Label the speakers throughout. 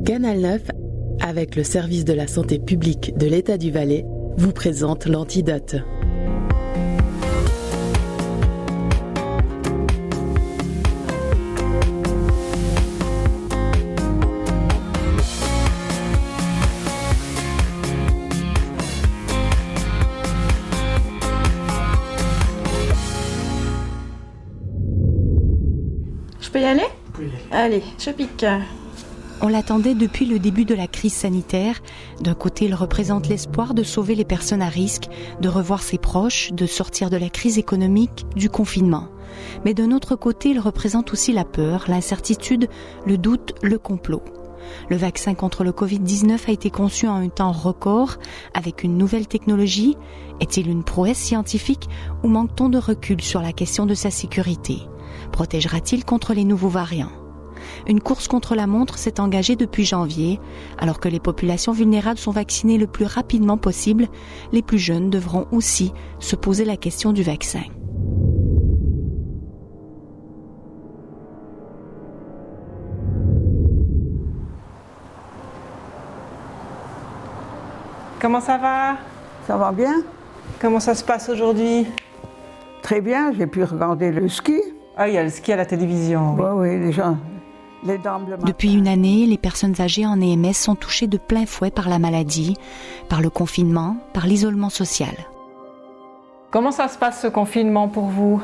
Speaker 1: Canal 9, avec le service de la santé publique de l'État du Valais, vous présente l'antidote.
Speaker 2: Je peux y aller ? Oui. Allez, je pique.
Speaker 3: On l'attendait depuis le début de la crise sanitaire. D'un côté, il représente l'espoir de sauver les personnes à risque, de revoir ses proches, de sortir de la crise économique, du confinement. Mais d'un autre côté, il représente aussi la peur, l'incertitude, le doute, le complot. Le vaccin contre le Covid-19 a été conçu en un temps record, avec une nouvelle technologie. Est-il une prouesse scientifique ou manque-t-on de recul sur la question de sa sécurité ? Protégera-t-il contre les nouveaux variants ? Une course contre la montre s'est engagée depuis janvier. Alors que les populations vulnérables sont vaccinées le plus rapidement possible, les plus jeunes devront aussi se poser la question du vaccin.
Speaker 4: Comment ça va ?
Speaker 5: Ça va bien ?
Speaker 4: Comment ça se passe aujourd'hui ?
Speaker 5: Très bien, j'ai pu regarder le ski.
Speaker 4: Ah, il y a le ski à la télévision.
Speaker 5: Oui, les gens, les dames le matin.
Speaker 3: Depuis une année, les personnes âgées en EMS sont touchées de plein fouet par la maladie, par le confinement, par l'isolement social.
Speaker 4: Comment ça se passe ce confinement pour vous ?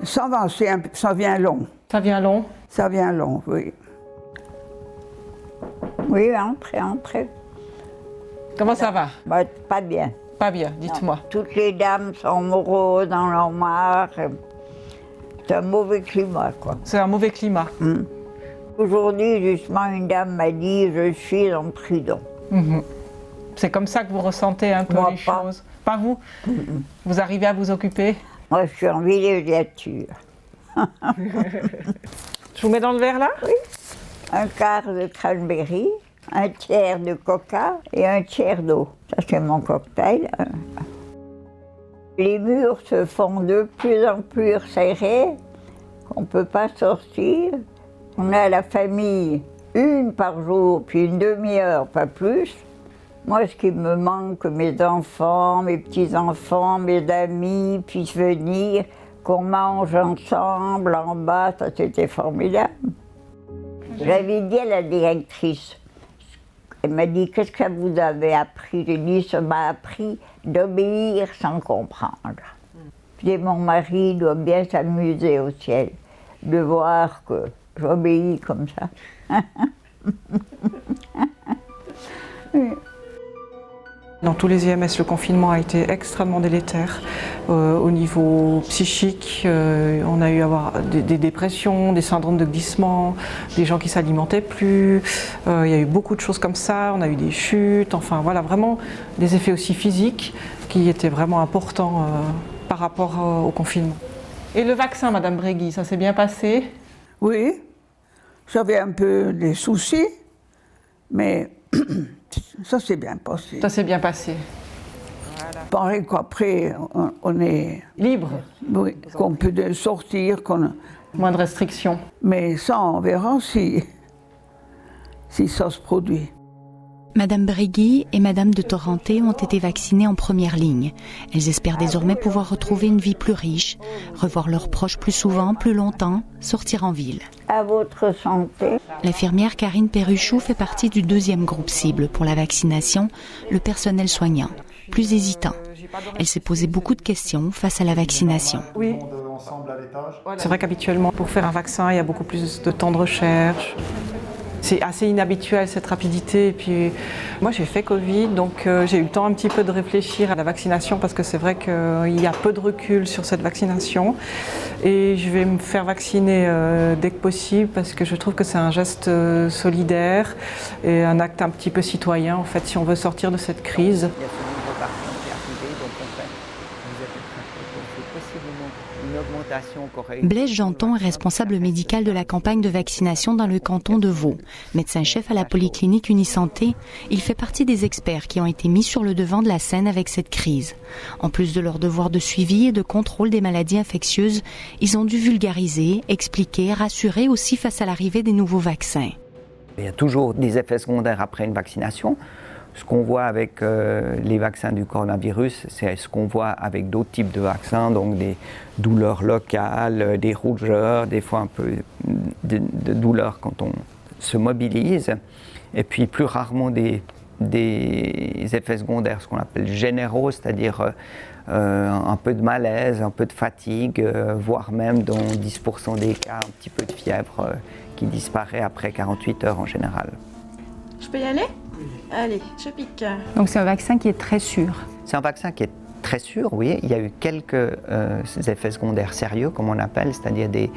Speaker 5: Ça va, ça vient long.
Speaker 4: Ça vient long ?
Speaker 5: Ça vient long, oui.
Speaker 6: Oui, entrez.
Speaker 4: Comment ça va ?
Speaker 6: Bah, pas bien.
Speaker 4: Pas bien, dites-moi.
Speaker 6: Non. Toutes les dames sont moroses dans leur mare. C'est un mauvais climat, quoi.
Speaker 4: C'est un mauvais climat.
Speaker 6: Aujourd'hui, justement, une dame m'a dit « Je suis en prud'homme ».
Speaker 4: C'est comme ça que vous ressentez un peu
Speaker 6: Moi,
Speaker 4: les
Speaker 6: pas.
Speaker 4: choses ? Pas vous ? Vous arrivez à vous occuper ?
Speaker 6: Moi, je suis en villégiature.
Speaker 4: Je vous mets dans le verre là ?
Speaker 6: Oui. Un quart de cranberry, un tiers de coca et un tiers d'eau. Ça, c'est mon cocktail. Les murs se font de plus en plus serrés, on ne peut pas sortir. On a la famille, une par jour, puis une demi-heure, pas plus. Moi, ce qui me manque, que mes enfants, mes petits-enfants, mes amis puissent venir, qu'on mange ensemble en bas, ça c'était formidable. J'avais dit à la directrice, elle m'a dit, qu'est-ce que vous avez appris? J'ai dit, ça m'a appris d'obéir sans comprendre. Puis mon mari doit bien s'amuser au ciel, de voir que j'obéis comme ça.
Speaker 4: Dans tous les IMS, le confinement a été extrêmement délétère. Au niveau psychique, on a eu à avoir des dépressions, des syndromes de glissement, des gens qui ne s'alimentaient plus. Il y a eu beaucoup de choses comme ça, on a eu des chutes, enfin voilà, vraiment des effets aussi physiques qui étaient vraiment importants par rapport au confinement. Et le vaccin, Madame Bregui, ça s'est bien passé ?
Speaker 5: Oui, j'avais un peu des soucis, mais ça s'est bien passé.
Speaker 4: Ça s'est bien passé.
Speaker 5: Pareil qu'après, on est
Speaker 4: libre.
Speaker 5: Oui, qu'on peut sortir.
Speaker 4: Moins de restrictions.
Speaker 5: Mais ça, on verra si ça se produit.
Speaker 3: Madame Bregui et Madame de Torrenté ont été vaccinées en première ligne. Elles espèrent désormais pouvoir retrouver une vie plus riche, revoir leurs proches plus souvent, plus longtemps, sortir en ville.
Speaker 6: À votre santé.
Speaker 3: L'infirmière Karine Perruchou fait partie du deuxième groupe cible pour la vaccination, le personnel soignant, plus hésitant. Elle s'est posé beaucoup de questions face à la vaccination.
Speaker 4: Oui. C'est vrai qu'habituellement, pour faire un vaccin, il y a beaucoup plus de temps de recherche. C'est assez inhabituel cette rapidité. Et puis, moi j'ai fait Covid, donc j'ai eu le temps un petit peu de réfléchir à la vaccination parce que c'est vrai qu'il y a peu de recul sur cette vaccination. Et je vais me faire vacciner dès que possible parce que je trouve que c'est un geste solidaire et un acte un petit peu citoyen en fait si on veut sortir de cette crise.
Speaker 3: Blaise Janton est responsable médical de la campagne de vaccination dans le canton de Vaud. Médecin-chef à la polyclinique Unisanté, il fait partie des experts qui ont été mis sur le devant de la scène avec cette crise. En plus de leur devoir de suivi et de contrôle des maladies infectieuses, ils ont dû vulgariser, expliquer, rassurer aussi face à l'arrivée des nouveaux vaccins.
Speaker 7: Il y a toujours des effets secondaires après une vaccination. Ce qu'on voit avec les vaccins du coronavirus, c'est ce qu'on voit avec d'autres types de vaccins, donc des douleurs locales, des rougeurs, des fois un peu de douleurs quand on se mobilise, et puis plus rarement des effets secondaires, ce qu'on appelle généraux, c'est-à-dire un peu de malaise, un peu de fatigue, voire même dans 10% des cas, un petit peu de fièvre qui disparaît après 48 heures en général.
Speaker 2: Je peux y aller ? Allez, je pique.
Speaker 3: Donc c'est un vaccin qui est très sûr.
Speaker 7: C'est un vaccin qui est très sûr, oui. Il y a eu quelques effets secondaires sérieux, comme on appelle, c'est-à-dire des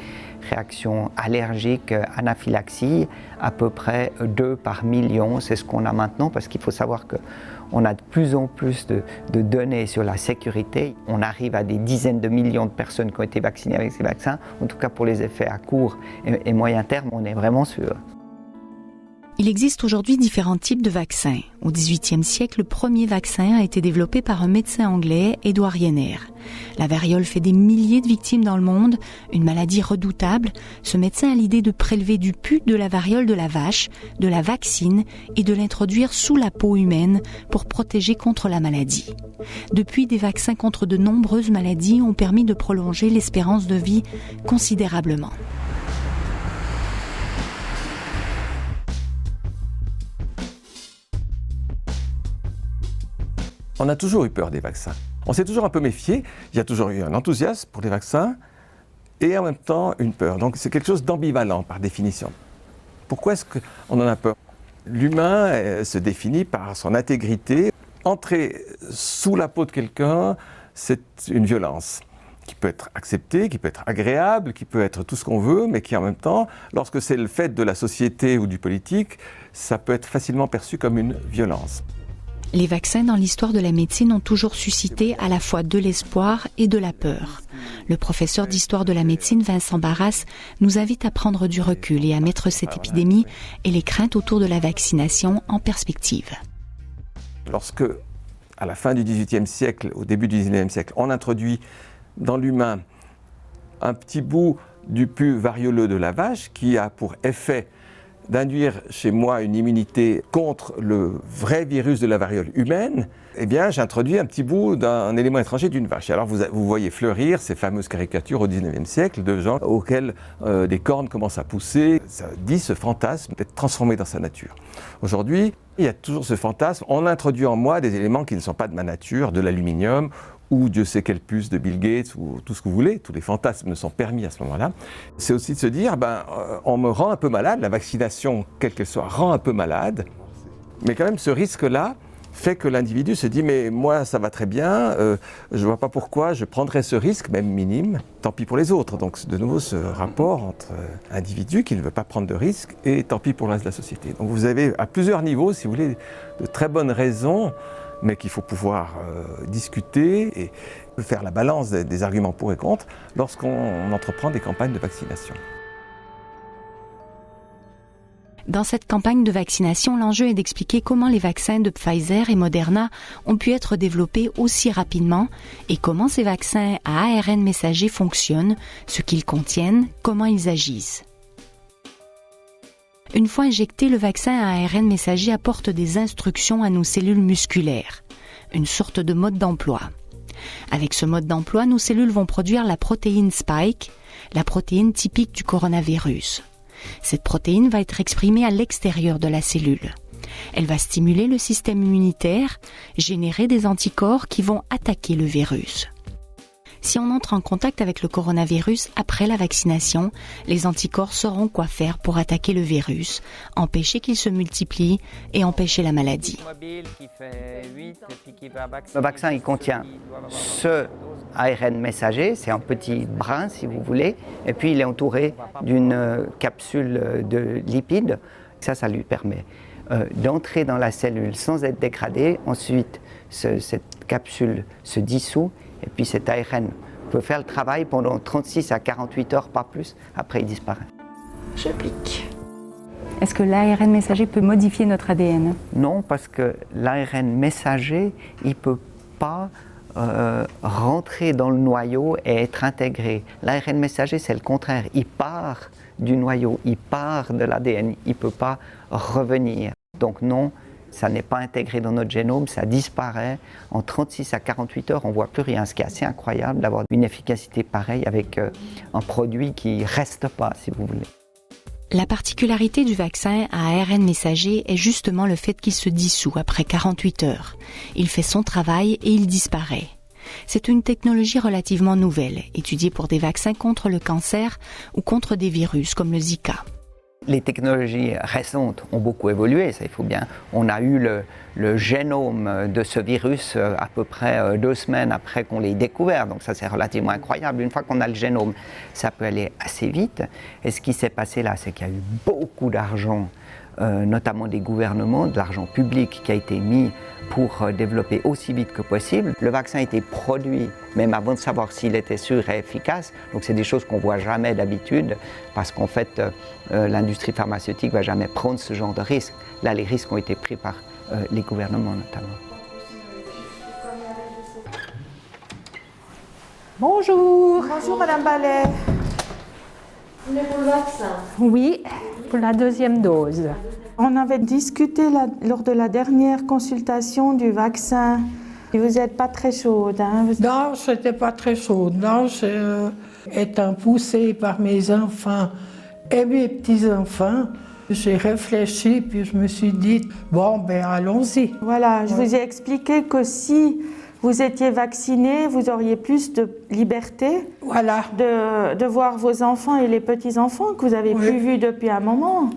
Speaker 7: réactions allergiques, anaphylaxie, à peu près 2 par million. C'est ce qu'on a maintenant, parce qu'il faut savoir qu'on a de plus en plus de données sur la sécurité. On arrive à des dizaines de millions de personnes qui ont été vaccinées avec ces vaccins. En tout cas, pour les effets à court et moyen terme, on est vraiment sûr.
Speaker 3: Il existe aujourd'hui différents types de vaccins. Au XVIIIe siècle, le premier vaccin a été développé par un médecin anglais, Édouard Jenner. La variole fait des milliers de victimes dans le monde, une maladie redoutable. Ce médecin a l'idée de prélever du pus de la variole de la vache, de la vaccine et de l'introduire sous la peau humaine pour protéger contre la maladie. Depuis, des vaccins contre de nombreuses maladies ont permis de prolonger l'espérance de vie considérablement.
Speaker 8: On a toujours eu peur des vaccins. On s'est toujours un peu méfié. Il y a toujours eu un enthousiasme pour les vaccins et en même temps une peur. Donc c'est quelque chose d'ambivalent par définition. Pourquoi est-ce qu'on en a peur ? L'humain se définit par son intégrité. Entrer sous la peau de quelqu'un, c'est une violence qui peut être acceptée, qui peut être agréable, qui peut être tout ce qu'on veut, mais qui en même temps, lorsque c'est le fait de la société ou du politique, ça peut être facilement perçu comme une violence.
Speaker 3: Les vaccins dans l'histoire de la médecine ont toujours suscité à la fois de l'espoir et de la peur. Le professeur d'histoire de la médecine, Vincent Barras, nous invite à prendre du recul et à mettre cette épidémie et les craintes autour de la vaccination en perspective.
Speaker 8: Lorsque, à la fin du XVIIIe siècle, au début du XIXe siècle, on introduit dans l'humain un petit bout du pus varioleux de la vache qui a pour effet d'induire chez moi une immunité contre le vrai virus de la variole humaine, eh bien j'introduis un petit bout d'un élément étranger d'une vache. Alors vous voyez fleurir ces fameuses caricatures au XIXe siècle de gens auxquels des cornes commencent à pousser. Ça dit ce fantasme d'être transformé dans sa nature. Aujourd'hui, il y a toujours ce fantasme, on introduit en moi des éléments qui ne sont pas de ma nature, de l'aluminium, ou Dieu sait quelle puce de Bill Gates, ou tout ce que vous voulez, tous les fantasmes ne sont permis à ce moment-là. C'est aussi de se dire, on me rend un peu malade, la vaccination, quelle qu'elle soit, rend un peu malade, mais quand même ce risque-là fait que l'individu se dit, mais moi ça va très bien, je ne vois pas pourquoi je prendrais ce risque, même minime, tant pis pour les autres. Donc de nouveau ce rapport entre individu qui ne veut pas prendre de risque et tant pis pour le reste de la société. Donc vous avez à plusieurs niveaux, si vous voulez, de très bonnes raisons, mais qu'il faut pouvoir discuter et faire la balance des arguments pour et contre lorsqu'on entreprend des campagnes de vaccination.
Speaker 3: Dans cette campagne de vaccination, l'enjeu est d'expliquer comment les vaccins de Pfizer et Moderna ont pu être développés aussi rapidement et comment ces vaccins à ARN messager fonctionnent, ce qu'ils contiennent, comment ils agissent. Une fois injecté, le vaccin à ARN messager apporte des instructions à nos cellules musculaires, une sorte de mode d'emploi. Avec ce mode d'emploi, nos cellules vont produire la protéine Spike, la protéine typique du coronavirus. Cette protéine va être exprimée à l'extérieur de la cellule. Elle va stimuler le système immunitaire, générer des anticorps qui vont attaquer le virus. Si on entre en contact avec le coronavirus après la vaccination, les anticorps sauront quoi faire pour attaquer le virus, empêcher qu'il se multiplie et empêcher la maladie.
Speaker 7: Le vaccin, il contient ce ARN messager, c'est un petit brin si vous voulez, et puis il est entouré d'une capsule de lipides. Ça lui permet d'entrer dans la cellule sans être dégradé. Ensuite, cette capsule se dissout et puis cet ARN peut faire le travail pendant 36 à 48 heures, pas plus, après il disparaît.
Speaker 2: Je pique.
Speaker 3: Est-ce que l'ARN messager peut modifier notre ADN?
Speaker 7: Non, parce que l'ARN messager, il ne peut pas rentrer dans le noyau et être intégré. L'ARN messager, c'est le contraire. Il part du noyau, il part de l'ADN, il ne peut pas revenir. Donc non, ça n'est pas intégré dans notre génome, ça disparaît. En 36 à 48 heures, on ne voit plus rien. Ce qui est assez incroyable d'avoir une efficacité pareille avec un produit qui ne reste pas, si vous voulez.
Speaker 3: La particularité du vaccin à ARN messager est justement le fait qu'il se dissout après 48 heures. Il fait son travail et il disparaît. C'est une technologie relativement nouvelle, étudiée pour des vaccins contre le cancer ou contre des virus comme le Zika.
Speaker 7: Les technologies récentes ont beaucoup évolué, ça il faut bien. On a eu le génome de ce virus à peu près 2 semaines après qu'on l'ait découvert, donc ça c'est relativement incroyable. Une fois qu'on a le génome, ça peut aller assez vite. Et ce qui s'est passé là, c'est qu'il y a eu beaucoup d'argent, notamment des gouvernements, de l'argent public qui a été mis pour développer aussi vite que possible. Le vaccin a été produit même avant de savoir s'il était sûr et efficace, donc c'est des choses qu'on ne voit jamais d'habitude, parce qu'en fait l'industrie pharmaceutique ne va jamais prendre ce genre de risques. Là, les risques ont été pris par les gouvernements notamment.
Speaker 9: Bonjour.
Speaker 2: Bonjour Madame Ballet.
Speaker 9: Vous venez pour le vaccin? Oui, pour la 2e dose.
Speaker 2: On avait discuté lors de la dernière consultation du vaccin. Et vous n'êtes pas très chaude, hein?
Speaker 10: Non, je n'étais pas très chaude. Non, étant poussée par mes enfants et mes petits-enfants, j'ai réfléchi puis je me suis dit, bon, ben allons-y.
Speaker 2: Voilà, je vous ai expliqué que si vous étiez vacciné, vous auriez plus de liberté,
Speaker 10: voilà,
Speaker 2: de voir vos enfants et les petits-enfants que vous avez plus vus depuis un moment.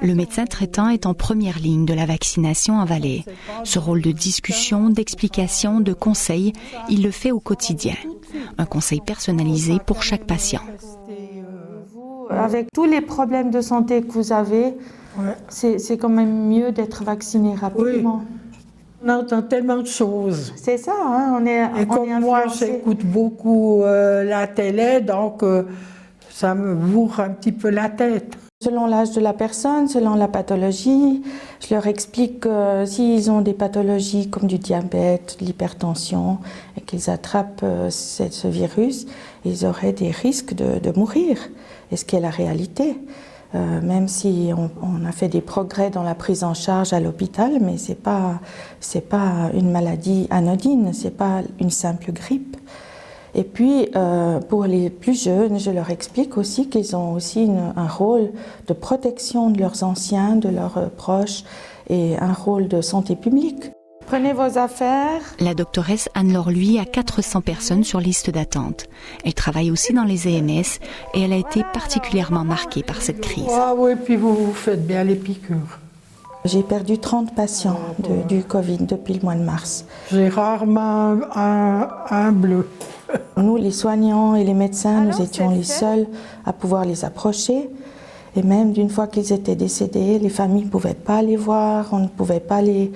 Speaker 3: Le médecin traitant est en première ligne de la vaccination en Valais. Ce rôle de discussion, d'explication, de conseil, il le fait au quotidien. Un conseil personnalisé pour chaque patient.
Speaker 2: Avec tous les problèmes de santé que vous avez, c'est quand même mieux d'être vacciné rapidement.
Speaker 10: Oui. On entend tellement de choses.
Speaker 2: C'est ça, hein, on est
Speaker 10: comme moi, j'écoute beaucoup la télé, donc ça me bourre un petit peu la tête.
Speaker 2: Selon l'âge de la personne, selon la pathologie, je leur explique que s'ils ont des pathologies comme du diabète, l'hypertension, et qu'ils attrapent ce virus, ils auraient des risques de mourir, et ce qui est la réalité. Même si on a fait des progrès dans la prise en charge à l'hôpital, mais c'est pas une maladie anodine, c'est pas une simple grippe. Et puis, pour les plus jeunes, je leur explique aussi qu'ils ont aussi un rôle de protection de leurs anciens, de leurs proches, et un rôle de santé publique. Prenez vos affaires.
Speaker 3: La doctoresse Anne-Laure Lui a 400 personnes sur liste d'attente. Elle travaille aussi dans les EMS et elle a été particulièrement marquée par cette crise.
Speaker 10: Ah oui, puis vous faites bien les piqûres.
Speaker 2: J'ai perdu 30 patients du Covid depuis le mois de mars.
Speaker 10: J'ai rarement un bleu.
Speaker 2: Nous, les soignants et les médecins, nous étions les seuls à pouvoir les approcher. Et même d'une fois qu'ils étaient décédés, les familles ne pouvaient pas les voir, on ne pouvait pas les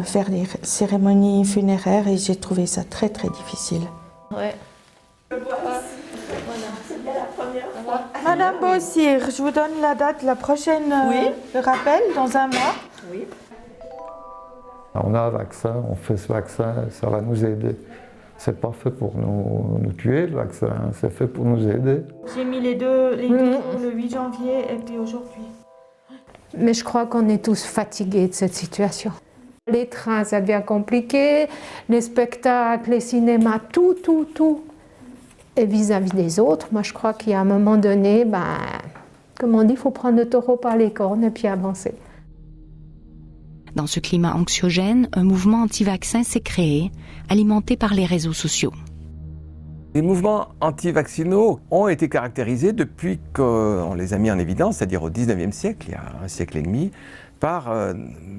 Speaker 2: faire des cérémonies funéraires et j'ai trouvé ça très très difficile.
Speaker 9: Ouais.
Speaker 2: Madame Bossir, je vous donne la date, la prochaine le rappel, dans un mois.
Speaker 9: Oui.
Speaker 11: On a un vaccin, on fait ce vaccin, ça va nous aider. C'est pas fait pour nous tuer, le vaccin, c'est fait pour nous aider.
Speaker 2: J'ai mis les deux jours, le 8 janvier et puis aujourd'hui.
Speaker 9: Mais je crois qu'on est tous fatigués de cette situation. Les trains, ça devient compliqué, les spectacles, les cinémas, tout. Et vis-à-vis des autres, moi je crois qu'il y a un moment donné, comme on dit, il faut prendre le taureau par les cornes et puis avancer.
Speaker 3: Dans ce climat anxiogène, un mouvement anti-vaccin s'est créé, alimenté par les réseaux sociaux.
Speaker 8: Les mouvements anti-vaccinaux ont été caractérisés depuis qu'on les a mis en évidence, c'est-à-dire au XIXe siècle, il y a un siècle et demi, par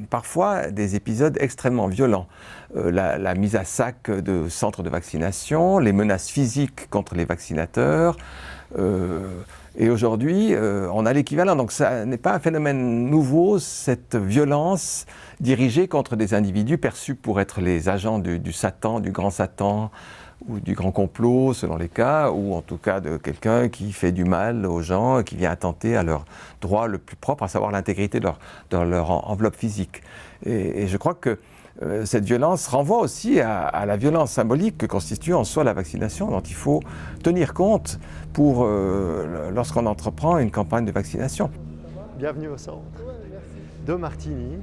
Speaker 8: parfois des épisodes extrêmement violents. La mise à sac de centres de vaccination, les menaces physiques contre les vaccinateurs. Et aujourd'hui, on a l'équivalent. Donc ça n'est pas un phénomène nouveau, cette violence dirigée contre des individus perçus pour être les agents du Satan, du grand Satan, ou du grand complot selon les cas, ou en tout cas de quelqu'un qui fait du mal aux gens, qui vient attenter à leur droit le plus propre, à savoir l'intégrité de leur enveloppe physique. Et je crois que cette violence renvoie aussi à la violence symbolique que constitue en soi la vaccination, dont il faut tenir compte lorsqu'on entreprend une campagne de vaccination.
Speaker 12: Bienvenue au centre de Martigny.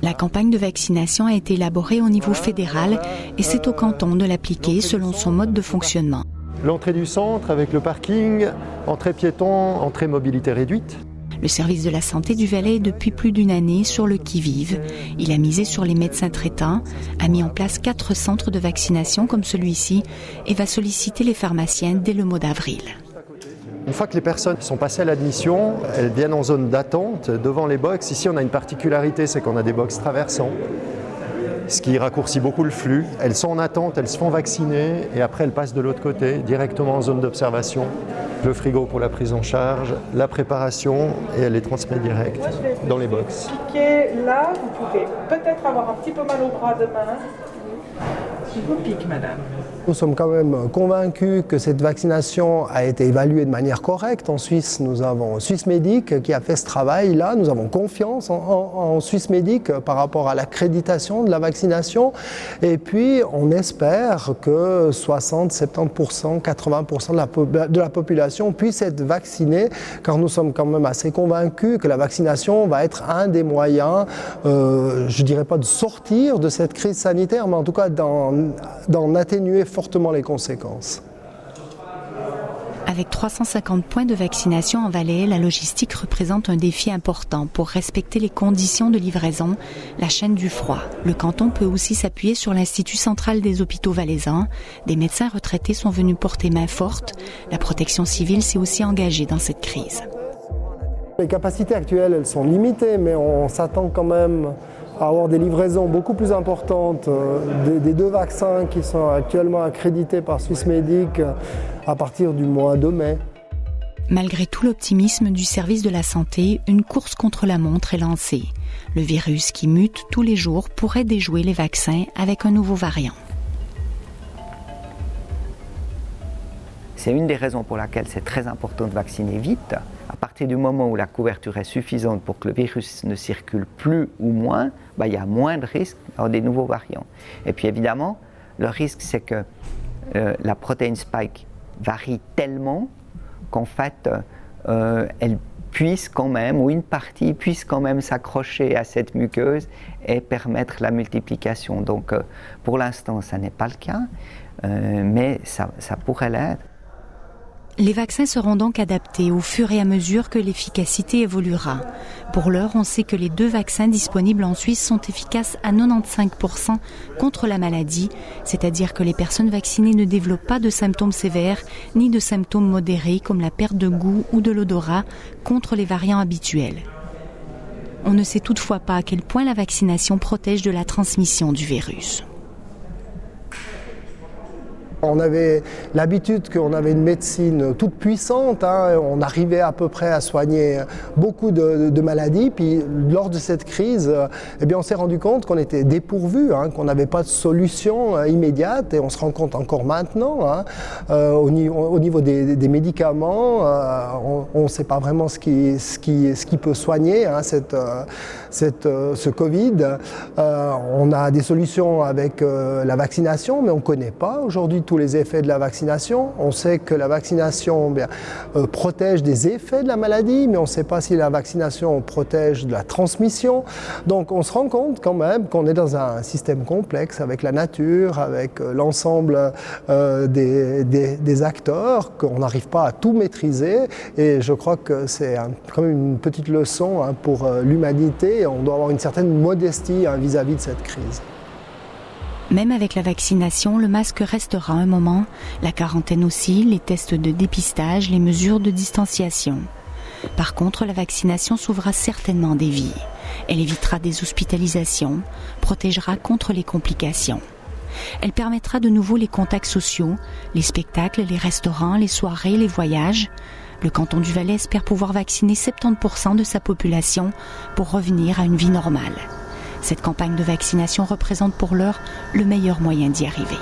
Speaker 3: La campagne de vaccination a été élaborée au niveau fédéral et c'est au canton de l'appliquer selon son mode de fonctionnement.
Speaker 12: L'entrée du centre avec le parking, entrée piéton, entrée mobilité réduite.
Speaker 3: Le service de la santé du Valais est depuis plus d'une année sur le qui-vive. Il a misé sur les médecins traitants, a mis en place 4 centres de vaccination comme celui-ci et va solliciter les pharmaciens dès le mois d'avril.
Speaker 12: Une fois que les personnes sont passées à l'admission, elles viennent en zone d'attente devant les box. Ici, on a une particularité, c'est qu'on a des box traversants, ce qui raccourcit beaucoup le flux. Elles sont en attente, elles se font vacciner et après elles passent de l'autre côté, directement en zone d'observation. Le frigo pour la prise en charge, la préparation et elle les transmet direct dans les box.
Speaker 13: Piquez là, vous pouvez peut-être avoir un petit peu mal au bras demain. Je vous pique, madame.
Speaker 14: Nous sommes quand même convaincus que cette vaccination a été évaluée de manière correcte. En Suisse, nous avons Swissmedic qui a fait ce travail-là. Nous avons confiance en Swissmedic par rapport à l'accréditation de la vaccination. Et puis, on espère que 60, 70%, 80% de la population puisse être vaccinée, car nous sommes quand même assez convaincus que la vaccination va être un des moyens, je ne dirais pas de sortir de cette crise sanitaire, mais en tout cas d'en atténuer fortement les conséquences.
Speaker 3: Avec 350 points de vaccination en Valais, la logistique représente un défi important pour respecter les conditions de livraison, la chaîne du froid. Le canton peut aussi s'appuyer sur l'Institut central des hôpitaux valaisans. Des médecins retraités sont venus porter main forte. La protection civile s'est aussi engagée dans cette crise.
Speaker 14: Les capacités actuelles, elles sont limitées, mais on s'attend quand même à avoir des livraisons beaucoup plus importantes des 2 vaccins qui sont actuellement accrédités par Swissmedic à partir du mois de mai.
Speaker 3: Malgré tout l'optimisme du service de la santé, une course contre la montre est lancée. Le virus qui mute tous les jours pourrait déjouer les vaccins avec un nouveau variant.
Speaker 7: C'est une des raisons pour laquelle c'est très important de vacciner vite. À partir du moment où la couverture est suffisante pour que le virus ne circule plus ou moins, il y a moins de risques d'avoir des nouveaux variants. Et puis évidemment, le risque c'est que la protéine spike varie tellement qu'en fait, elle puisse quand même, ou une partie puisse quand même s'accrocher à cette muqueuse et permettre la multiplication. Donc pour l'instant, ça n'est pas le cas, mais ça pourrait l'être.
Speaker 3: Les vaccins seront donc adaptés au fur et à mesure que l'efficacité évoluera. Pour l'heure, on sait que les 2 vaccins disponibles en Suisse sont efficaces à 95% contre la maladie, c'est-à-dire que les personnes vaccinées ne développent pas de symptômes sévères ni de symptômes modérés comme la perte de goût ou de l'odorat contre les variants habituels. On ne sait toutefois pas à quel point la vaccination protège de la transmission du virus.
Speaker 14: On avait l'habitude qu'on avait une médecine toute puissante, on arrivait à peu près à soigner beaucoup de maladies, puis lors de cette crise, on s'est rendu compte qu'on était dépourvu, qu'on n'avait pas de solution immédiate, et on se rend compte encore maintenant, au niveau des médicaments, on ne sait pas vraiment ce qui peut soigner ce Covid. On a des solutions avec la vaccination, mais on ne connaît pas aujourd'hui tous les effets de la vaccination. On sait que la vaccination protège des effets de la maladie, mais on ne sait pas si la vaccination protège de la transmission. Donc on se rend compte quand même qu'on est dans un système complexe avec la nature, avec l'ensemble des acteurs, qu'on n'arrive pas à tout maîtriser. Et je crois que c'est quand même une petite leçon pour l'humanité. On doit avoir une certaine modestie vis-à-vis de cette crise.
Speaker 3: Même avec la vaccination, le masque restera un moment, la quarantaine aussi, les tests de dépistage, les mesures de distanciation. Par contre, la vaccination sauvera certainement des vies. Elle évitera des hospitalisations, protégera contre les complications. Elle permettra de nouveau les contacts sociaux, les spectacles, les restaurants, les soirées, les voyages. Le canton du Valais espère pouvoir vacciner 70% de sa population pour revenir à une vie normale. Cette campagne de vaccination représente pour l'heure le meilleur moyen d'y arriver.